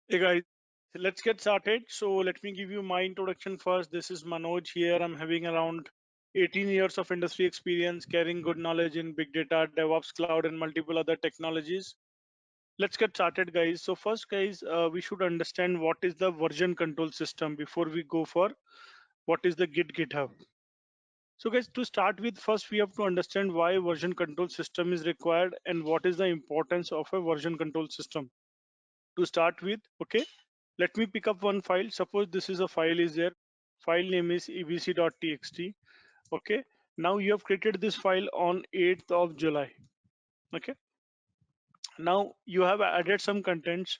Hey guys, let's get started. So let me give you my introduction first. This is Manoj here. I'm having around 18 years of industry experience, carrying good knowledge in big data, DevOps, cloud, and multiple other technologies. Let's get started, guys. So first, guys, we should understand what is the version control system before we go for what is the Git GitHub. So guys, to start with, first we have to understand why version control system is required and what is the importance of a version control system. To start with, okay, let me pick up one file. Suppose this is a file is there. File name is ebc.txt. Okay, now you have created this file on 8th of July. Okay, now you have added some contents.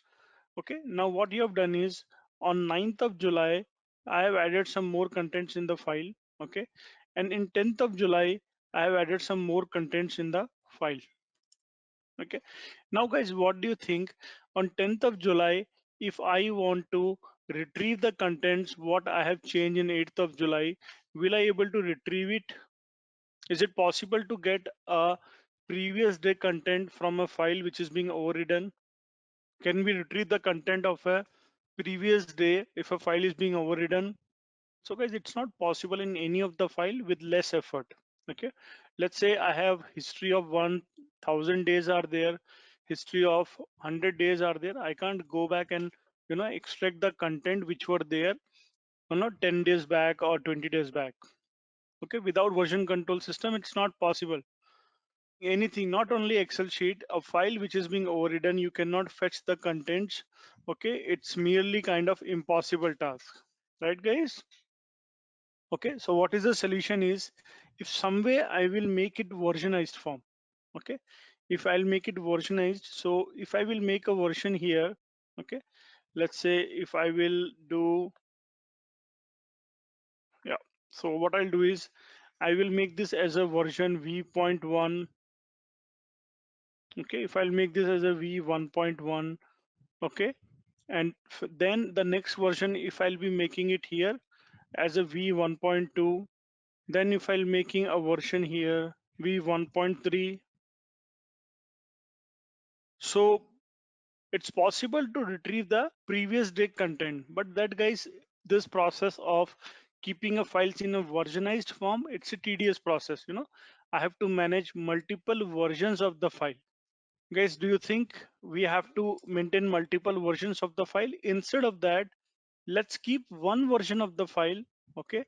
Okay, now what you have done is on 9th of July, I have added some more contents in the file. Okay, and in 10th of July, I have added some more contents in the file. Okay, now guys, what do you think on 10th of July, if I want to retrieve the contents what I have changed in 8th of July, will I able to retrieve it? Is it possible to get a previous day content from a file which is being overridden? Can we retrieve the content of a previous day if a file is being overridden? So guys, it's not possible in any of the file with less effort. Okay, let's say I have history of 1000 days are there, history of 100 days are there. I can't go back and extract the content which were there 10 days back or 20 days back. Okay, without version control system it's not possible. Anything, not only Excel sheet, a file which is being overridden, you cannot fetch the contents. Okay, it's merely kind of impossible task, right guys? Okay, so what is the solution is, if some way I will make it versionized form. Okay, if I'll make it versionized, so if I will make a version here, okay, let's say if I will do, yeah, so what I'll do is I will make this as a version v.1. Okay, if I'll make this as a v1.1, okay, and then the next version if I'll be making it here as a v1.2, then if I'll making a version here v1.3, so it's possible to retrieve the previous day content. But that guys, this process of keeping a files in a versionized form, it's a tedious process. I have to manage multiple versions of the file. Guys, do you think we have to maintain multiple versions of the file? Instead of that, let's keep one version of the file. Okay,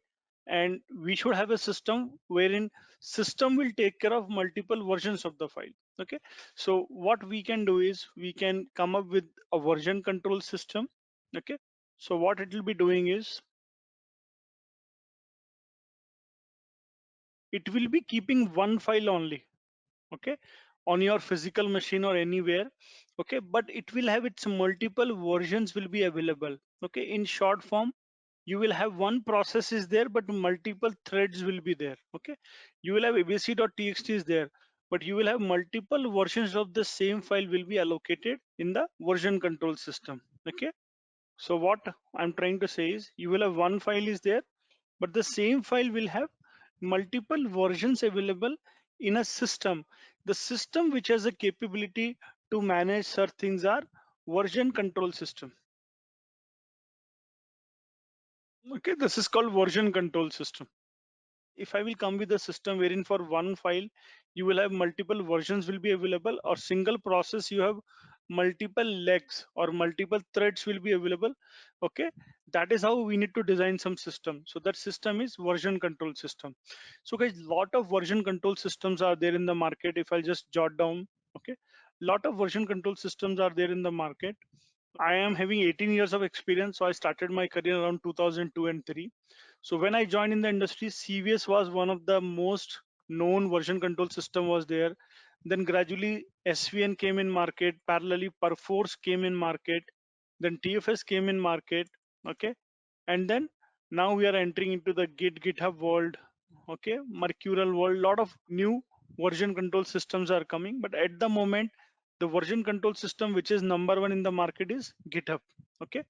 and we should have a system wherein system will take care of multiple versions of the file. Okay, so what we can do is we can come up with a version control system. Okay, so what it will be doing is it will be keeping one file only. Okay, on your physical machine or anywhere. Okay, but it will have its multiple versions will be available. Okay, in short form, you will have one process is there but multiple threads will be there. Okay, you will have abc.txt is there, but you will have multiple versions of the same file will be allocated in the version control system. Okay, so what I'm trying to say is you will have one file is there, but the same file will have multiple versions available in a system. The system which has a capability to manage such things are version control system. Okay, this is called version control system. If I will come with a system wherein for one file you will have multiple versions will be available, or single process you have multiple legs or multiple threads will be available. Okay, that is how we need to design some system. So that system is version control system. So guys, lot of version control systems are there in the market. If I'll just jot down, okay, lot of version control systems are there in the market. I am having 18 years of experience, so I started my career around 2002 and 3. So when I joined in the industry, CVS was one of the most known version control system was there. Then gradually SVN came in market, parallelly Perforce came in market, then TFS came in market, okay? And then now we are entering into the Git GitHub world, okay? Mercurial world, lot of new version control systems are coming, but at the moment, the version control system which is number one in the market is GitHub. Okay,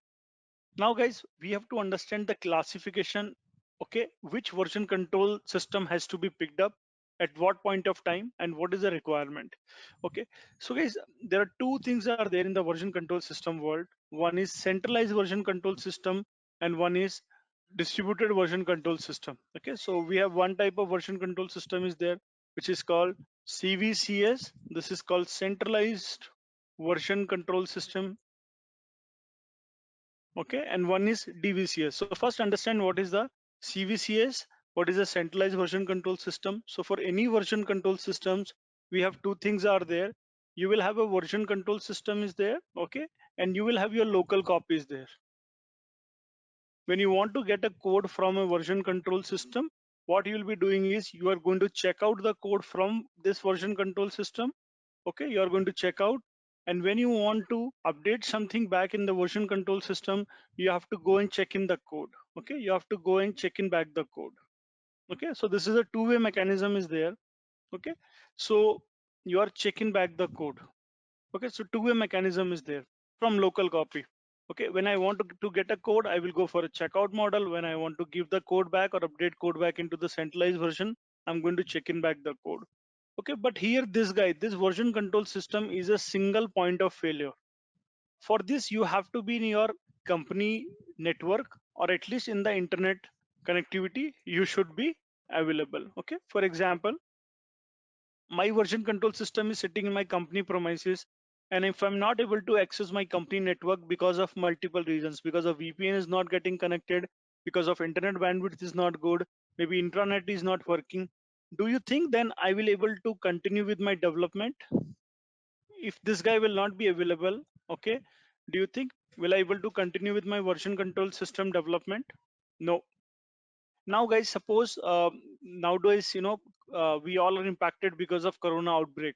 now guys, we have to understand the classification. Okay, which version control system has to be picked up. at what point of time, and what is the requirement. Okay, so guys, there are two things are there in the version control system world. One is centralized version control system, and one is distributed version control system. Okay, so we have one type of version control system is there, which is called CVCS. This is called centralized version control system. Okay, and one is DVCS. So first understand what is the CVCS, what is the centralized version control system. So for any version control systems, we have two things are there. You will have a version control system is there, okay, and you will have your local copies there. When you want to get a code from a version control system, what you will be doing is you are going to check out the code from this version control system. Okay, you are going to check out, and when you want to update something back in the version control system, you have to go and check in the code. Okay, you have to go and check in back the code. Okay, so this is a two-way mechanism is there. Okay, so you are checking back the code. Okay, so two-way mechanism is there from local copy. Okay, when I want to get a code, I will go for a checkout model. When I want to give the code back or update code back into the centralized version, I'm going to check in back the code. Okay, but here this guy, this version control system is a single point of failure. For this, you have to be in your company network, or at least in the internet connectivity, you should be available. Okay, for example, my version control system is sitting in my company premises, and if I'm not able to access my company network because of multiple reasons, because of VPN is not getting connected, because of internet bandwidth is not good, maybe intranet is not working, do you think then I will able to continue with my development? If this guy will not be available, okay, do you think will I able to continue with my version control system development? No. Now guys, suppose nowadays, we all are impacted because of corona outbreak,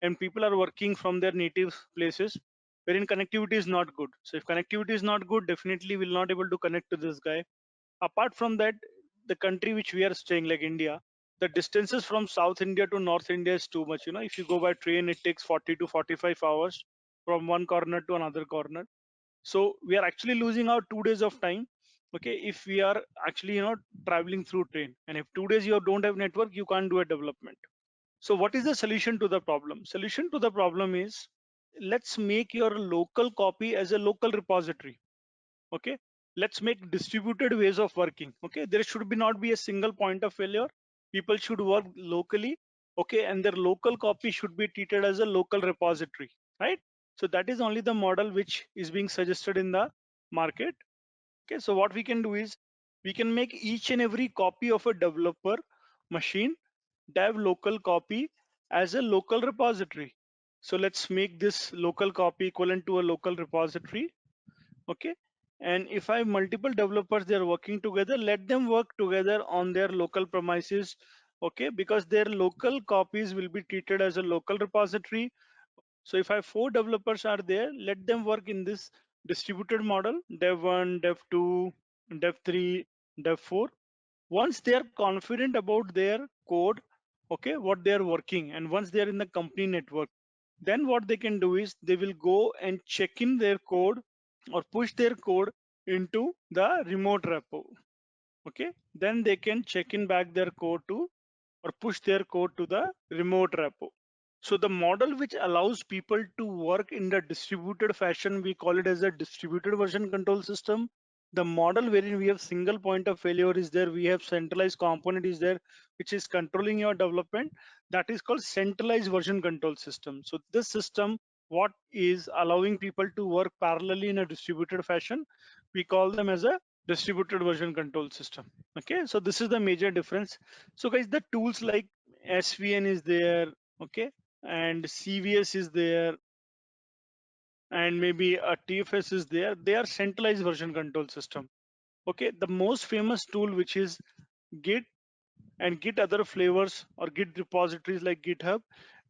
and people are working from their native places wherein connectivity is not good. So if connectivity is not good, definitely will not able to connect to this guy. Apart from that, the country which we are staying, like India, the distances from South India to North India is too much. If you go by train, it takes 40 to 45 hours from one corner to another corner. So we are actually losing out 2 days of time. Okay, if we are actually traveling through train, and if 2 days you don't have network, you can't do a development. So what is the solution to the problem? Solution to the problem is, let's make your local copy as a local repository. Okay, let's make distributed ways of working. Okay, there should be not be a single point of failure. People should work locally. Okay, and their local copy should be treated as a local repository, right? So that is only the model which is being suggested in the market. Okay, so what we can do is we can make each and every copy of a developer machine dev local copy as a local repository. So let's make this local copy equivalent to a local repository. Okay, and if I have multiple developers, they are working together, let them work together on their local premises. Okay, because their local copies will be treated as a local repository. So if I have 4 developers are there, let them work in this distributed model, dev 1, dev 2, dev 3, dev 4. Once they are confident about their code, okay, what they are working, and once they are in the company network, then what they can do is they will go and check in their code or push their code into the remote repo. Okay, then they can check in back their code to, or push their code to the remote repo. So the model which allows people to work in the distributed fashion, we call it as a distributed version control system. The model wherein we have single point of failure is there, we have centralized component is there, which is controlling your development. That is called centralized version control system. So this system, what is allowing people to work parallelly in a distributed fashion, we call them as a distributed version control system. Okay, so this is the major difference. So guys, the tools like SVN is there, okay, and CVS is there, and maybe a TFS is there. They are centralized version control system. Okay, the most famous tool which is Git and Git other flavors or Git repositories like GitHub,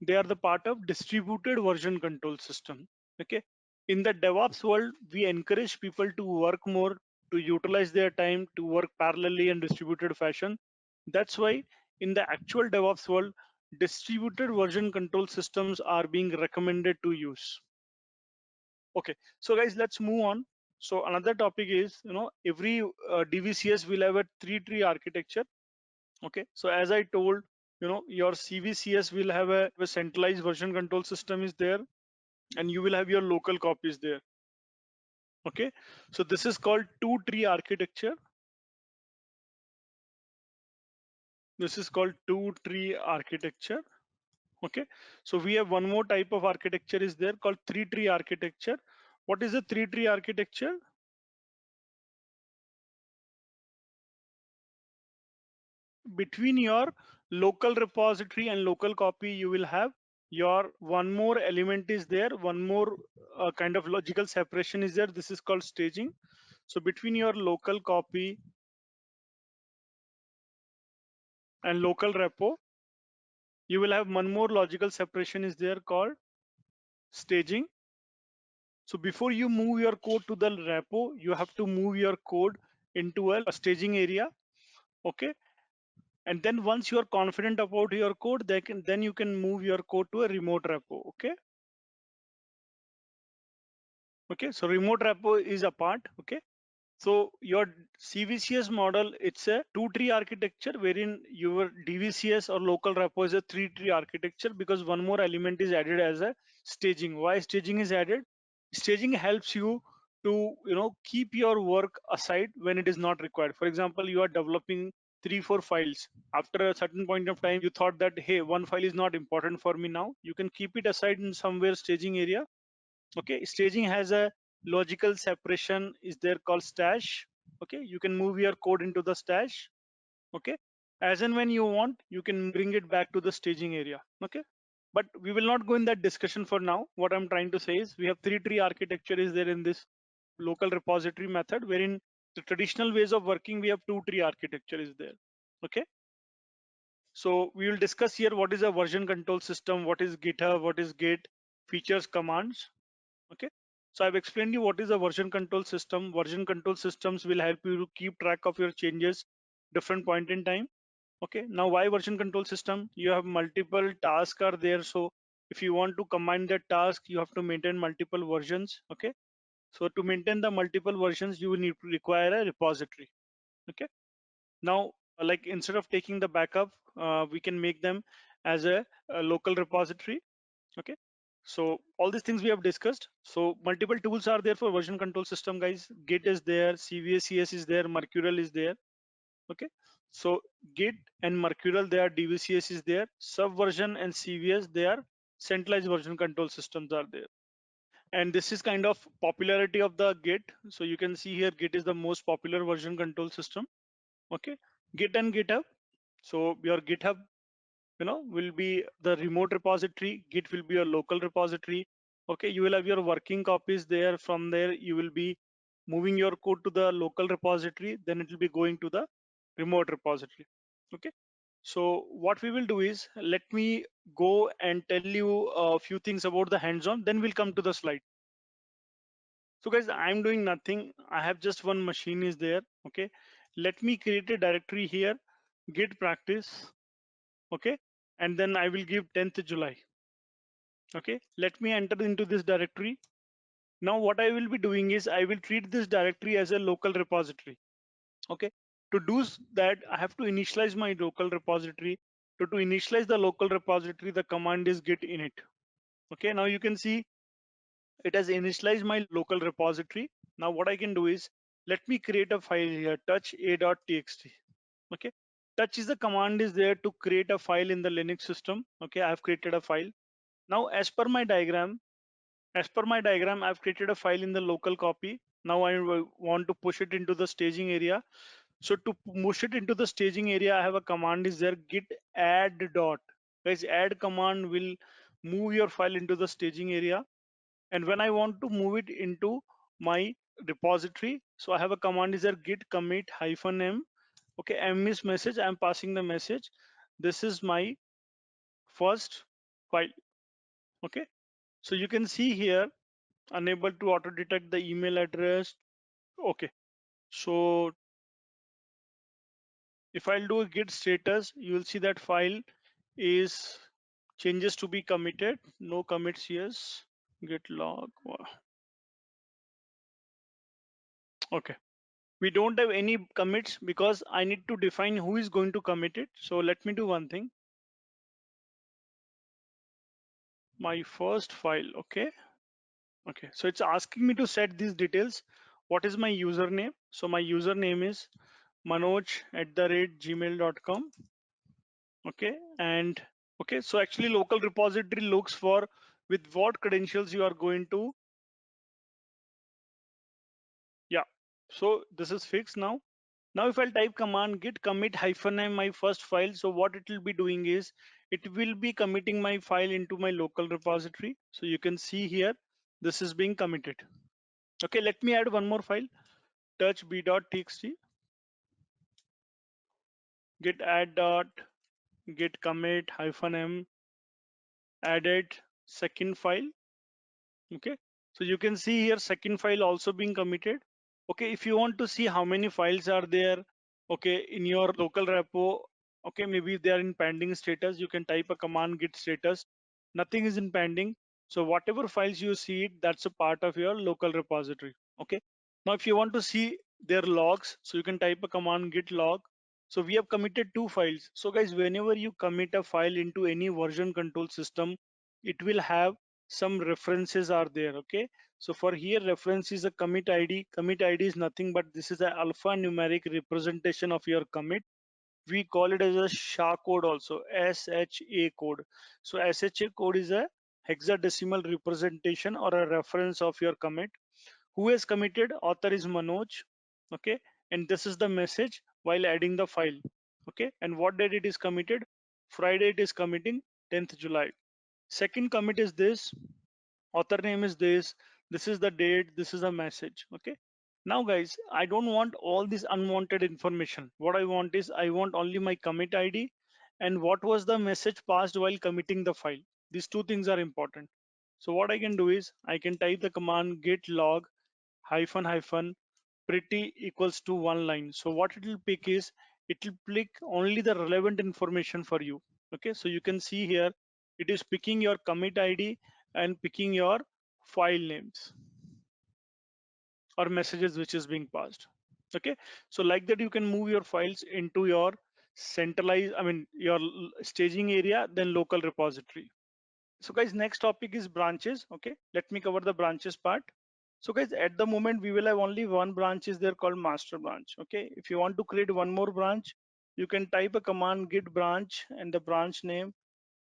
they are the part of distributed version control system. Okay, in the DevOps world, we encourage people to work more, to utilize their time, to work parallelly and distributed fashion. That's why in the actual DevOps world, distributed version control systems are being recommended to use. Okay, so guys, let's move on. So another topic is, every DVCS will have a three tree architecture. Okay, so as I told, your CVCS will have a centralized version control system is there, and you will have your local copies there. Okay, so this is called two-tree architecture. This is called two-tree architecture. Okay, so we have one more type of architecture is there called three-tree architecture. What is a three-tree architecture? Between your local repository and local copy, you will have your one more element is there, one more kind of logical separation is there. This is called staging. So between your local copy and local repo, you will have one more logical separation is there called staging. So before you move your code to the repo, you have to move your code into a staging area. Okay, and then once you are confident about your code, then you can move your code to a remote repo. Okay. Okay, so remote repo is a part. Okay, so your CVCS model, it's a two-tree architecture wherein your DVCS or local repo is a three-tree architecture because one more element is added as a staging. Why staging is added? Staging helps you to keep your work aside when it is not required. For example, you are developing 3 4 files. After a certain point of time, you thought that, hey, one file is not important for me now. You can keep it aside in somewhere staging area. Okay, staging has a logical separation is there called stash. Okay, you can move your code into the stash. Okay, as and when you want, you can bring it back to the staging area. Okay, but we will not go in that discussion for now. What I'm trying to say is we have three-tree architecture is there in this local repository method, wherein the traditional ways of working, we have two-tree architecture is there. Okay, so we will discuss here what is a version control system, what is GitHub, what is Git, features, commands. Okay, so I've explained you what is a version control system. Version control systems will help you to keep track of your changes different point in time. Okay, now why version control system? You have multiple tasks are there, so if you want to combine that task, you have to maintain multiple versions. Okay, so to maintain the multiple versions, you will need to require a repository. Okay, now like instead of taking the backup, we can make them as a local repository. Okay, so all these things we have discussed. So multiple tools are there for version control system, guys. Git is there, CVCS is there, Mercurial is there. Okay, so Git and Mercurial, they are DVCS is there, subversion and CVS, they are centralized version control systems are there. And this is kind of popularity of the Git. So you can see here Git is the most popular version control system. Okay, Git and GitHub. So your GitHub will be the remote repository. Git will be your local repository. Okay, you will have your working copies there. From there you will be moving your code to the local repository, then it will be going to the remote repository. Okay, so what we will do is, let me go and tell you a few things about the hands-on, then we'll come to the slide. So guys, I'm doing nothing. I have just one machine is there. Okay, let me create a directory here, git practice. Okay, and then I will give 10th July. Okay, let me enter into this directory. Now what I will be doing is I will treat this directory as a local repository. Okay, to do that, I have to initialize my local repository. To initialize the local repository, the command is git init. Okay, now you can see it has initialized my local repository. Now what I can do is, let me create a file here, touch a.txt. Okay, touch is the command is there to create a file in the Linux system. Okay, I have created a file. Now as per my diagram, I've created a file in the local copy. Now I want to push it into the staging area. So to push it into the staging area, I have a command is there, git add dot. Guys, add command will move your file into the staging area. And when I want to move it into my repository, so I have a command is there, git commit -m. Okay, m is message, I'm passing the message. This is my first file. Okay, so you can see here, unable to auto detect the email address. Okay, so if I'll do a git status, you will see that file is changes to be committed, no commits, yes, git log. Wow. Okay, we don't have any commits because I need to define who is going to commit it. So let me do one thing. my first file. Okay. Okay, so it's asking me to set these details. What is my username? So my username is manoj@gmail.com. Okay, and okay, so actually local repository looks for with what credentials you are going to. Yeah, so this is fixed now. Now if I'll type command git commit -m my first file, so what it will be doing is it will be committing my file into my local repository. So you can see here, this is being committed. Okay, let me add one more file, touch b.txt, git add dot git commit -m added second file. Okay, so you can see here second file also being committed. Okay, if you want to see how many files are there, okay, in your local repo, okay, maybe they are in pending status, you can type a command git status, nothing is in pending. So whatever files you see it, that's a part of your local repository. Okay, now if you want to see their logs, so you can type a command git log. So we have committed two files. So guys, whenever you commit a file into any version control system, it will have some references are there. Okay, so for here reference is a commit id. Commit id is nothing but this is an alphanumeric representation of your commit. We call it as a sha code, also sha code. So sha code is a hexadecimal representation or a reference of your commit. Who has committed? Author is Manoj. Okay, and this is the message while adding the file. Okay, and what date it is committed? Friday it is committing, 10th July. Second commit is this, author name is this is the date, this is the message. Okay, now guys, I don't want all this unwanted information. What I want is I want only my commit id and what was the message passed while committing the file. These two things are important. So what I can do is I can type the command git log hyphen hyphen pretty equals to one line. So what it will pick is it will pick only the relevant information for you. Okay, so you can see here it is picking your commit id and picking your file names or messages which is being passed. Okay, so like that you can move your files into your centralized, I mean your staging area, then local repository. So guys, next topic is branches. Okay, let me cover the branches part. So guys, at the moment we will have only one branch is there called master branch. Okay, if you want to create one more branch, you can type a command git branch and the branch name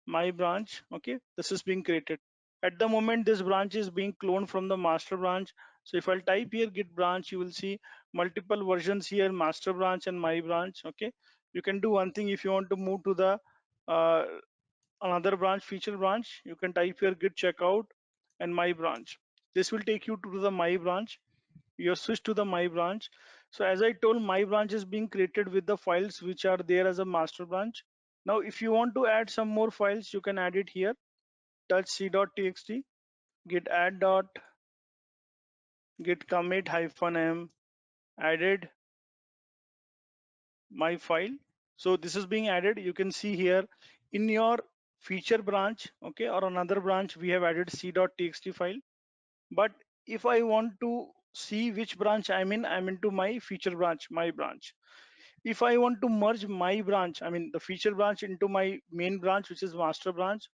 my branch. Okay, this is being created. At the moment this branch is being cloned from the master branch. So if I'll type here git branch, you will see multiple versions here, master branch and my branch. Okay, you can do one thing. If you want to move to the uh, another branch, feature branch, you can type here git checkout and my branch. This will take you to the my branch. You switch to the my branch. So as I told, my branch is being created with the files which are there as a master branch. Now if you want to add some more files, you can add it here. Touch c.txt, git add dot git commit -m added my file. So this is being added. You can see here in your feature branch, okay, or another branch, we have added c.txt file. But if I want to see which branch I'm into my feature branch, my branch. If I want to merge my branch, I mean the feature branch into my main branch, which is master branch,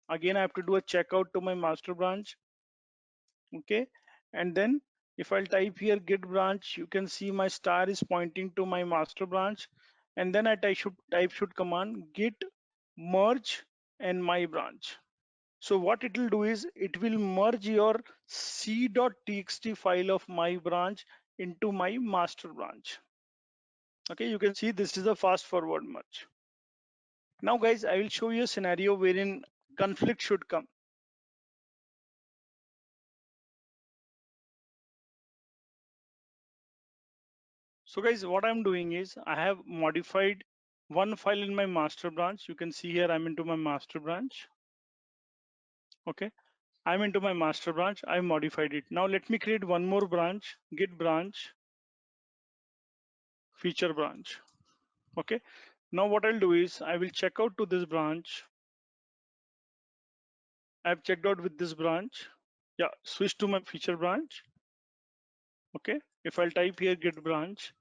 again I have to do a checkout to my master branch. Okay, and then if I'll type here git branch, you can see my star is pointing to my master branch, and then I should command git merge and my branch. So what it will do is it will merge your c.txt file of my branch into my master branch. Okay, you can see this is a fast forward merge. Now guys, I will show you a scenario wherein conflict should come. So guys, what I'm doing is I have modified one file in my master branch. You can see here I'm into my master branch. Okay, I'm into my master branch. I modified it. Now let me create one more branch, git branch, feature branch. Okay, now what I'll do is I will check out to this branch. I've checked out with this branch. Yeah, switch to my feature branch. Okay, if I'll type here git branch.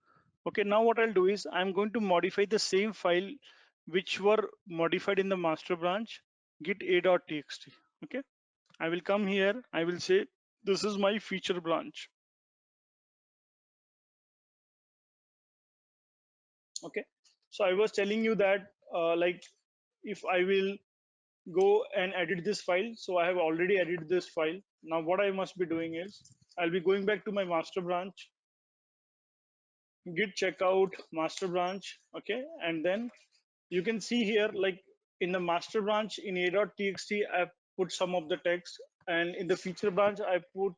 Okay, now what I'll do is I'm going to modify the same file which were modified in the master branch, git a.txt. Okay, I will come here, I will say this is my feature branch. Okay, so I was telling you that like if I will go and edit this file, so I have already edited this file. Now what I must be doing is I'll be going back to my master branch, git checkout master branch. Okay, and then you can see here, like in the master branch in a.txt, I put some of the text, and in the feature branch, I put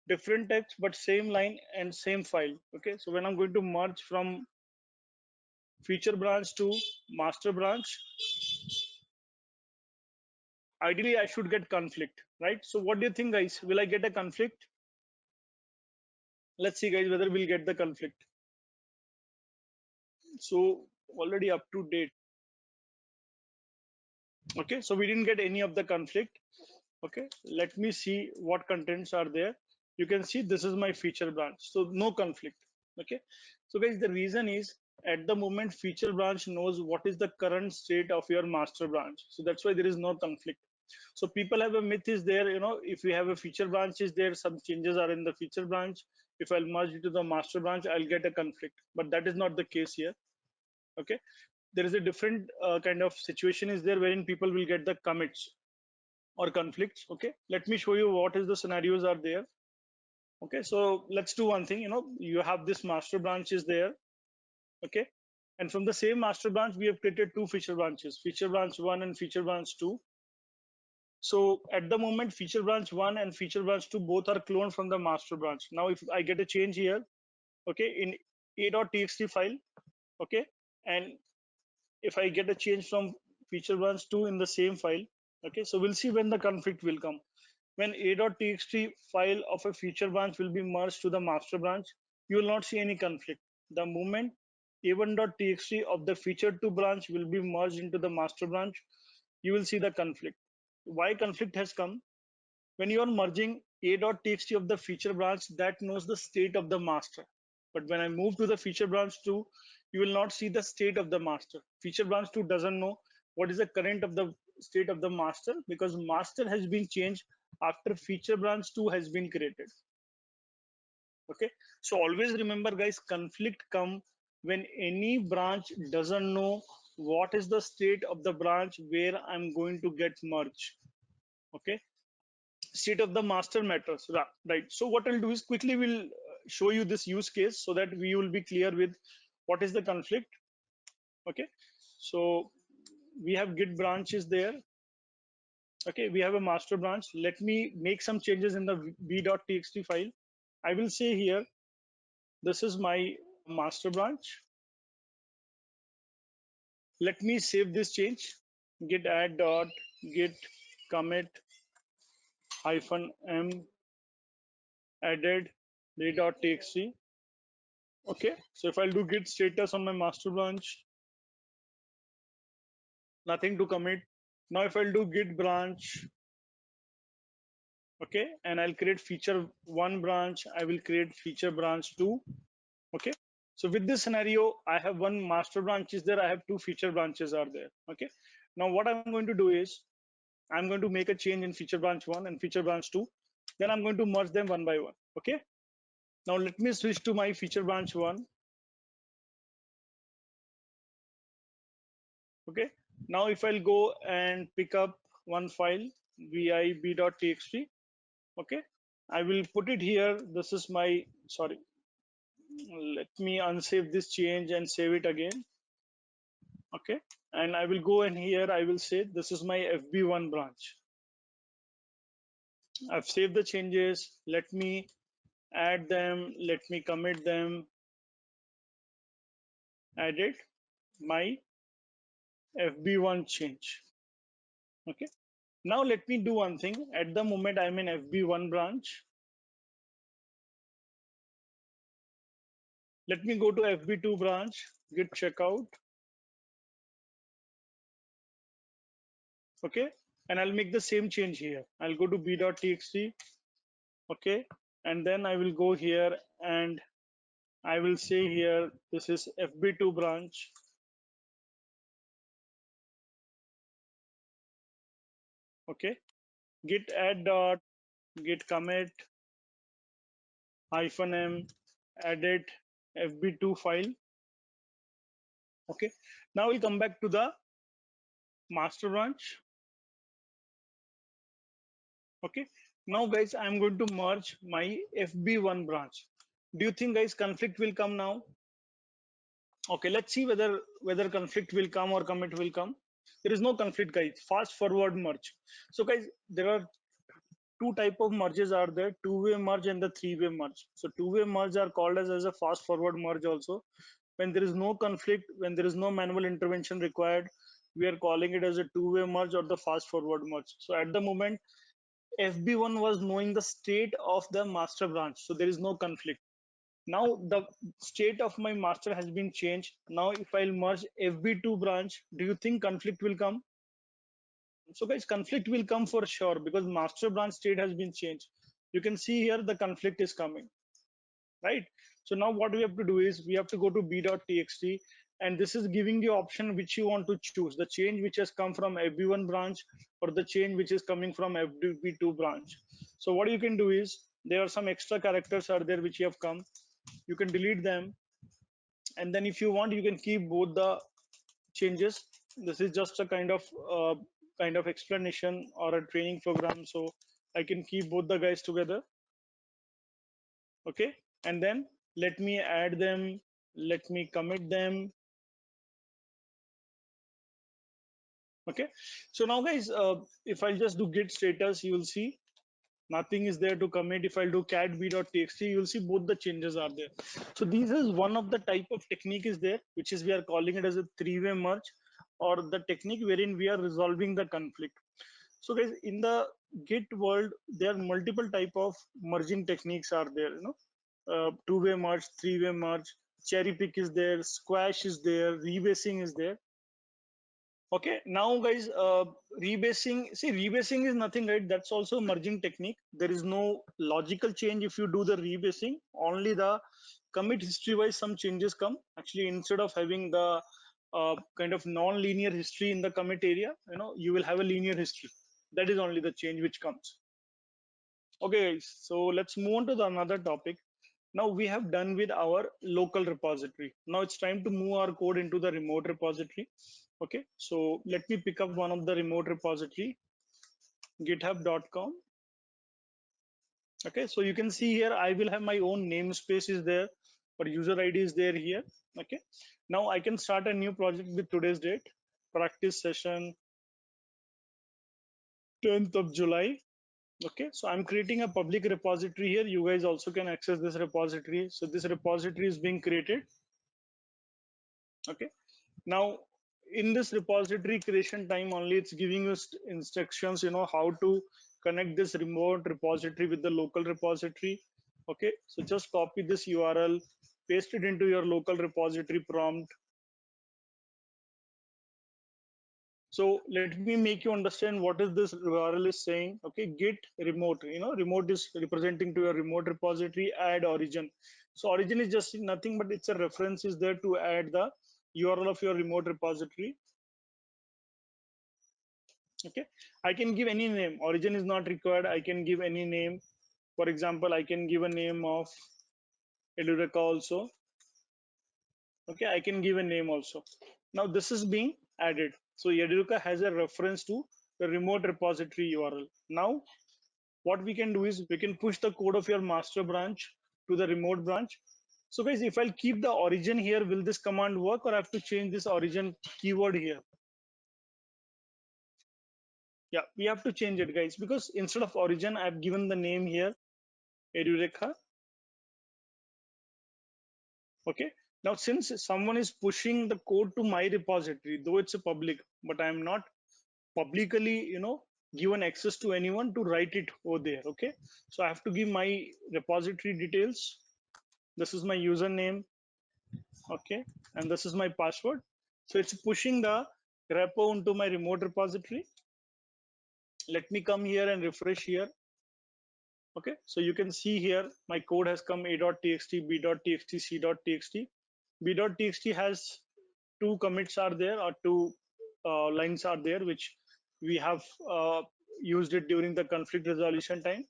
different text, but same line and same file. Okay, so when I'm going to merge from feature branch to master branch, ideally I should get conflict, right? So what do you think, guys? Will I get a conflict? Let's see, guys, whether we'll get the conflict. So already up to date. Okay, so we didn't get any of the conflict. Okay, let me see what contents are there. You can see this is my feature branch, so no conflict. Okay, so guys, the reason is at the moment feature branch knows what is the current state of your master branch, so that's why there is no conflict. So people have a myth is there, you know, if we have a feature branch is there, some changes are in the feature branch, if I'll merge it to the master branch, I'll get a conflict, but that is not the case here. Okay, there is a different kind of situation is there wherein people will get the commits or conflicts. Okay, let me show you what is the scenarios are there. Okay, so let's do one thing. You know, you have this master branch is there. Okay, and from the same master branch we have created two feature branches, feature branch 1 and feature branch 2. So at the moment feature branch 1 and feature branch 2 both are cloned from the master branch. Now if I get a change here, okay, in a.txt file, okay, and if I get a change from feature branch 2 in the same file, okay, so we'll see when the conflict will come. When a.txt file of a feature branch will be merged to the master branch, you will not see any conflict. The moment a1.txt of the feature2 branch will be merged into the master branch, you will see the conflict. Why conflict has come? When you are merging a.txt of the feature branch, that knows the state of the master. But when I move to the feature branch 2, you will not see the state of the master. Feature branch 2 doesn't know what is the current of the state of the master, because master has been changed after feature branch 2 has been created. Okay, so always remember, guys, conflict come when any branch doesn't know what is the state of the branch where I'm going to get merged. Okay, state of the master matters, right? So what I'll do is quickly we'll show you this use case so that we will be clear with what is the conflict. Okay, so we have git branches there. Okay, we have a master branch. Let me make some changes in the v.txt file. I will say here, this is my master branch. Let me save this change. Git add dot git commit hyphen m added v.txt. Okay, so if I'll do git status on my master branch, nothing to commit. Now if I'll do git branch, okay, and I'll create feature 1 branch, I will create feature branch 2. Okay, so with this scenario, I have one master branch is there, I have two feature branches are there. Okay, now what I'm going to do is I'm going to make a change in feature branch 1 and feature branch 2, then I'm going to merge them one by one. Okay, now let me switch to my feature branch 1. Okay, now if I'll go and pick up one file vib.txt, okay, I will put it here. This is my, sorry, let me unsave this change and save it again. Okay, and I will go in here, I will say this is my fb1 branch. I've saved the changes, let me add them, let me commit them, added my fb1 change. Okay, now let me do one thing. At the moment I'm in fb1 branch. Let me go to fb2 branch, git checkout. Okay, and I'll make the same change here. I'll go to b.txt. Okay, and then I will go here and I will say here this is fb2 branch. Okay, git add dot git commit -m edit fb2 file. Okay, now we'll come back to the master branch. Okay, now guys, I'm going to merge my fb1 branch. Do you think guys conflict will come now? Okay, let's see whether conflict will come or commit will come. There is no conflict, guys. Fast forward merge. So guys, there are two type of merges are there: two-way merge and the three-way merge. So two-way merge are called as a fast forward merge also. When there is no conflict, when there is no manual intervention required, we are calling it as a two-way merge or the fast forward merge. So at the moment, FB1 was knowing the state of the master branch, so there is no conflict. Now the state of my master has been changed. Now if I'll merge FB2 branch, do you think conflict will come? So guys, conflict will come for sure because master branch state has been changed. You can see here the conflict is coming, right? So now what we have to do is we have to go to b.txt, and this is giving the option which you want to choose, the change which has come from FB1 branch or the change which is coming from FB2 branch. So what you can do is there are some extra characters are there which you have come. You can delete them, and then if you want you can keep both the changes. This is just a kind of explanation or a training program, so I can keep both the guys together. Okay, and then let me add them, let me commit them. Okay, so now guys, if I just do git status, you will see nothing is there to commit. If I do cat b.txt, you will see both the changes are there. So this is one of the type of technique is there, which is we are calling it as a three-way merge, or the technique wherein we are resolving the conflict. So guys, in the git world there are multiple type of merging techniques are there, you know. Two-way merge, three-way merge, cherry pick is there, squash is there, rebasing is there. Okay, now guys, rebasing is nothing, right? That's also merging technique. There is no logical change if you do the rebasing. Only the commit history wise some changes come. Actually, instead of having the kind of non-linear history in the commit area, you know, you will have a linear history. That is only the change which comes. Okay, guys, so let's move on to the another topic. Now we have done with our local repository. Now it's time to move our code into the remote repository. Okay, so let me pick up one of the remote repository, github.com. Okay, so you can see here I will have my own namespace is there, or user ID is there here. Okay, now I can start a new project with today's date, practice session 10th of July. Okay, so I'm creating a public repository here. You guys also can access this repository. So this repository is being created. Okay, now in this repository creation time only, it's giving us instructions, you know, how to connect this remote repository with the local repository. Okay, so just copy this URL, paste it into your local repository prompt. So let me make you understand what is this URL is saying. Okay, git remote, you know, remote is representing to your remote repository, add origin. So origin is just nothing but it's a reference is there to add the URL of your remote repository. Okay, I can give any name. Origin is not required. I can give any name. For example, I can give a name of Edureka also. Okay, I can give a name also. Now this is being added. So Edureka has a reference to the remote repository URL. Now what we can do is we can push the code of your master branch to the remote branch. So guys, if I'll keep the origin here, will this command work, or I have to change this origin keyword here? Yeah, we have to change it, guys, because instead of origin, I've given the name here, Edureka. Okay. Now, since someone is pushing the code to my repository, though it's a public, but I'm not publicly, you know, given access to anyone to write it over there. Okay. So I have to give my repository details. This is my username. Okay. And this is my password. So it's pushing the repo into my remote repository. Let me come here and refresh here. Okay, so you can see here my code has come a.txt, b.txt, c.txt. b.txt has two commits are there, or two lines are there which we have used it during the conflict resolution time.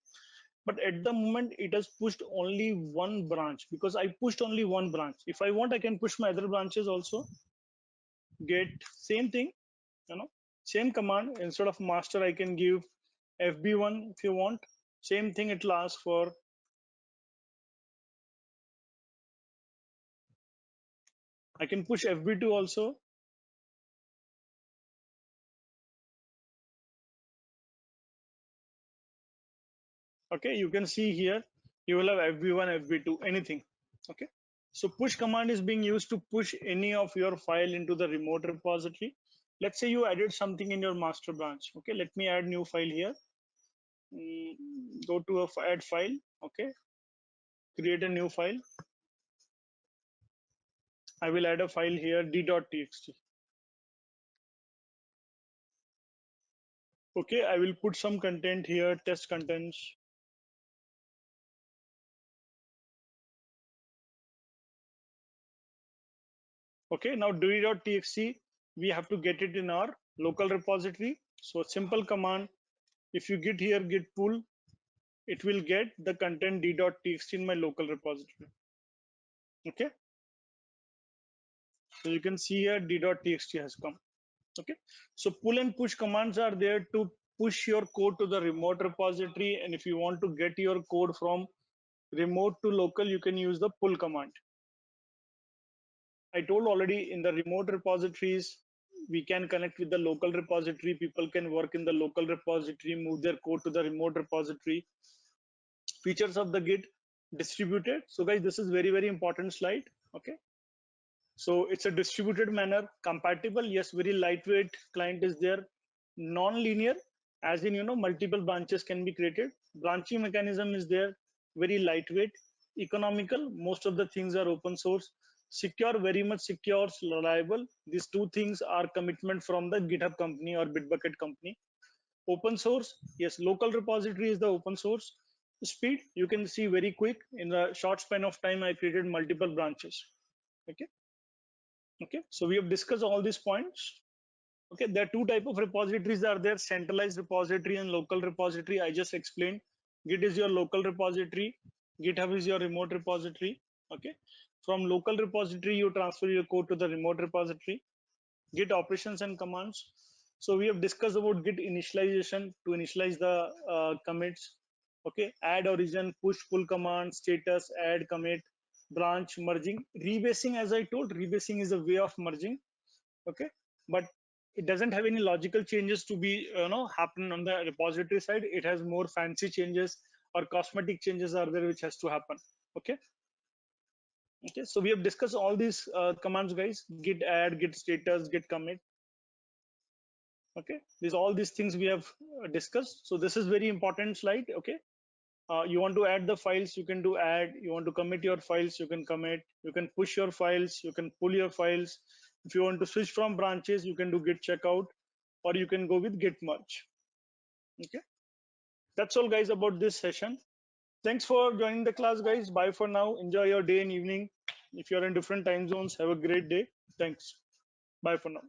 But at the moment, it has pushed only one branch because I pushed only one branch. If I want, I can push my other branches also. Get same thing, same command. Instead of master, I can give FB1 if you want. Same thing it will ask for. I can push FB2 also. Okay, you can see here you will have FB1, FB2, anything. Okay, so push command is being used to push any of your file into the remote repository. Let's say you added something in your master branch. Okay, let me add new file here. Go to add file. Okay, create a new file. I will add a file here, d.txt. Okay, I will put some content here, test contents. Okay, now d.txt, we have to get it in our local repository. So simple command, if you git here, git pull, it will get the content d.txt in my local repository. Okay, so you can see here d.txt has come. Okay, so pull and push commands are there to push your code to the remote repository, and if you want to get your code from remote to local, you can use the pull command. I told already, in the remote repositories, we can connect with the local repository. People can work in the local repository, move their code to the remote repository. Features of the Git distributed. So guys, this is very, very important slide. Okay. So it's a distributed manner, compatible. Yes, very lightweight client is there. Non-linear, as in, multiple branches can be created. Branching mechanism is there, very lightweight. Economical, most of the things are open source. Secure, very much secure, reliable. These two things are commitment from the GitHub company or Bitbucket company. Open source, yes, local repository is the open source. Speed, you can see very quick. In a short span of time, I created multiple branches. Okay. Okay, so we have discussed all these points. Okay, there are two type of repositories are there: centralized repository and local repository. I just explained. Git is your local repository, GitHub is your remote repository. Okay, from local repository you transfer your code to the remote repository. Git operations and commands. So we have discussed about Git initialization to initialize the commits. Okay, add origin, push pull command, status, add commit, branch, merging, rebasing. As I told, rebasing is a way of merging. Okay, but it doesn't have any logical changes to be happen on the repository side. It has more fancy changes or cosmetic changes are there which has to happen. Okay. Okay, so we have discussed all these commands, guys: git add, git status, git commit. Okay, these all these things we have discussed. So this is very important slide. Okay, you want to add the files, you can do add. You want to commit your files, you can commit. You can push your files, you can pull your files. If you want to switch from branches, you can do git checkout, or you can go with git merge. Okay, that's all, guys, about this session. Thanks for joining the class, guys. Bye for now. Enjoy your day and evening. If you're in different time zones, have a great day. Thanks. Bye for now.